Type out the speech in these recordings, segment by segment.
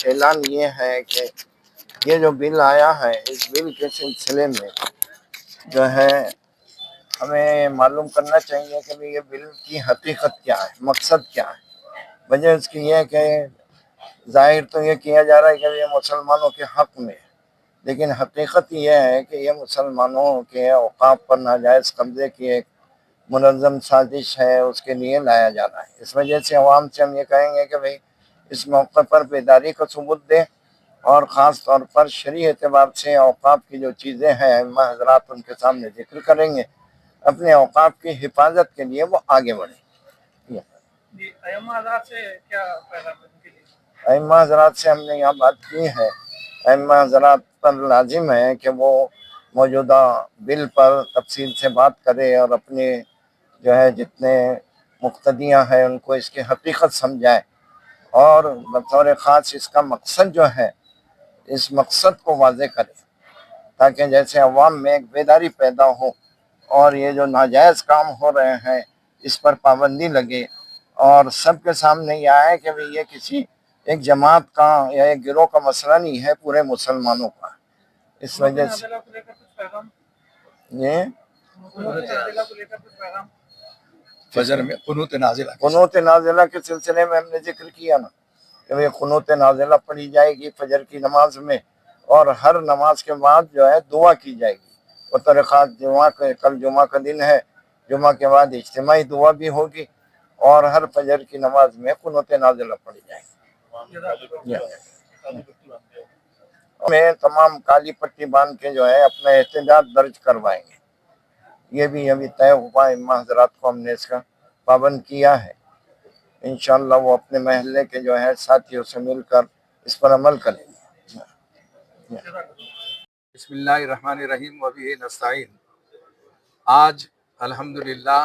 اعلان یہ ہے کہ یہ جو بل آیا ہے اس بل کے سلسلے میں جو ہے ہمیں معلوم کرنا چاہیے کہ یہ بل کی حقیقت کیا ہے، مقصد کیا ہے۔ وجہ اس کی یہ ہے کہ ظاہر تو یہ کیا جا رہا ہے کہ یہ مسلمانوں کے حق میں ہے، لیکن حقیقت یہ ہے کہ یہ مسلمانوں کے اوقاف پر ناجائز قبضے کی ایک منظم سازش ہے، اس کے لیے لایا جا رہا ہے۔ اس وجہ سے عوام سے ہم یہ کہیں گے کہ بھئی اس موقع پر بیداری کا ثبوت دیں، اور خاص طور پر شرعی اعتبار سے اوقاف کی جو چیزیں ہیں ائمہ حضرات ان کے سامنے ذکر کریں گے، اپنے اوقاف کی حفاظت کے لیے وہ آگے بڑھیں۔ ائمہ حضرات سے کیا پیغام ہے؟ ائمہ حضرات سے ہم نے یہاں بات کی ہے، ائمہ حضرات پر لازم ہے کہ وہ موجودہ بل پر تفصیل سے بات کرے اور اپنے جو ہے جتنے مقتدیاں ہیں ان کو اس کی حقیقت سمجھائے، اور بطور خاص اس کا مقصد جو ہے اس مقصد کو واضح کرے، تاکہ جیسے عوام میں ایک بیداری پیدا ہو اور یہ جو ناجائز کام ہو رہے ہیں اس پر پابندی لگے، اور سب کے سامنے یہ آئے کہ یہ کسی ایک جماعت کا یا ایک گروہ کا مسئلہ نہیں ہے، پورے مسلمانوں کا۔ اس وجہ سے یہ فجر میں قنوت نازلہ کے سلسلے میں ہم نے ذکر کیا نا کہ یہ قنوت نازلہ پڑھی جائے گی فجر کی نماز میں، اور ہر نماز کے بعد جو ہے دعا کی جائے گی، اور طریقات کل جمعہ کا دن ہے، جمعہ کے بعد اجتماعی دعا بھی ہوگی، اور ہر فجر کی نماز میں قنوت نازلہ پڑھی جائے گی۔ میں تمام کالی پٹی باندھ کے جو ہے اپنا احتجاج درج کروائیں گے، یہ بھی ابھی طے ہوا، ائمہ حضرات کو ہم نے اس کا پابند کیا ہے۔ انشاءاللہ وہ اپنے محلے کے جو ہے ساتھیوں سے مل کر اس پر عمل کریں گے۔ بسم اللہ الرحمن الرحیم وبہ نستعین۔ آج الحمدللہ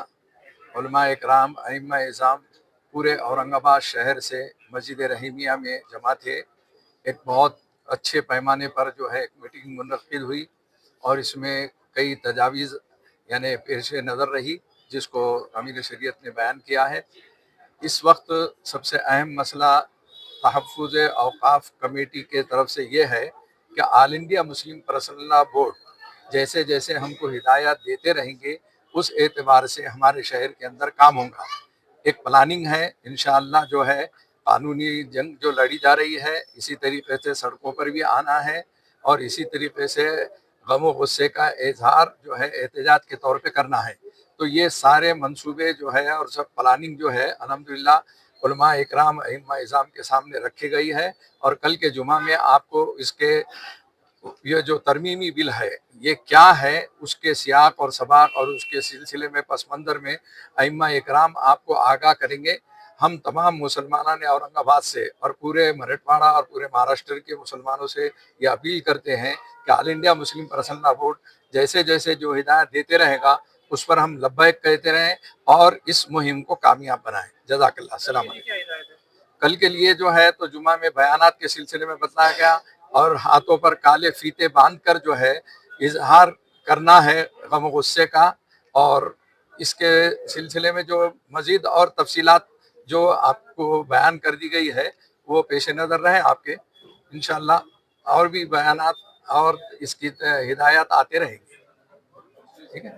علماء اکرام، ائمہ اعظام پورے اورنگ آباد شہر سے مسجد رحیمیہ میں جمع تھے۔ ایک بہت اچھے پیمانے پر جو ہے ایک میٹنگ منعقد ہوئی، اور اس میں کئی تجاویز یعنی پیش نظر رہی جس کو امیر شریعت نے بیان کیا ہے۔ اس وقت سب سے اہم مسئلہ تحفظ اوقاف کمیٹی کے طرف سے یہ ہے کہ All India Muslim Personal Law Board جیسے جیسے ہم کو ہدایات دیتے رہیں گے اس اعتبار سے ہمارے شہر کے اندر کام ہوگا۔ ایک پلاننگ ہے، انشاءاللہ جو ہے قانونی جنگ جو لڑی جا رہی ہے، اسی طریقے سے سڑکوں پر بھی آنا ہے، اور اسی طریقے سے غم و غصے کا اظہار جو ہے احتجاج کے طور پہ کرنا ہے۔ تو یہ سارے منصوبے جو ہے اور سب پلاننگ جو ہے الحمدللہ علماء اکرام ائمہ اعظام کے سامنے رکھی گئی ہے، اور کل کے جمعہ میں آپ کو اس کے یہ جو ترمیمی بل ہے یہ کیا ہے، اس کے سیاق اور سباق اور اس کے سلسلے میں پس منظر میں ائمہ اکرام آپ کو آگاہ کریں گے۔ ہم تمام مسلمانوں نے اورنگ آباد سے اور پورے مراٹھواڑہ اور پورے مہاراشٹر کے مسلمانوں سے یہ اپیل کرتے ہیں کہ All India Muslim Personal Law Board جیسے جیسے جو ہدایت دیتے رہے گا اس پر ہم لبیک کہتے رہیں اور اس مہم کو کامیاب بنائیں۔ جزاک اللہ۔ السلام علیکم۔ کل کے لیے جو ہے تو جمعہ میں بیانات کے سلسلے میں بتلایا گیا، اور ہاتھوں پر کالے فیتے باندھ کر جو ہے اظہار کرنا ہے غم و غصے کا، اور اس کے سلسلے میں جو مزید اور تفصیلات جو آپ کو بیان کر دی گئی ہے وہ پیش نظر رہیں آپ کے، انشاءاللہ اور بھی بیانات اور اس کی ہدایات آتے رہیں گے۔ ٹھیک ہے۔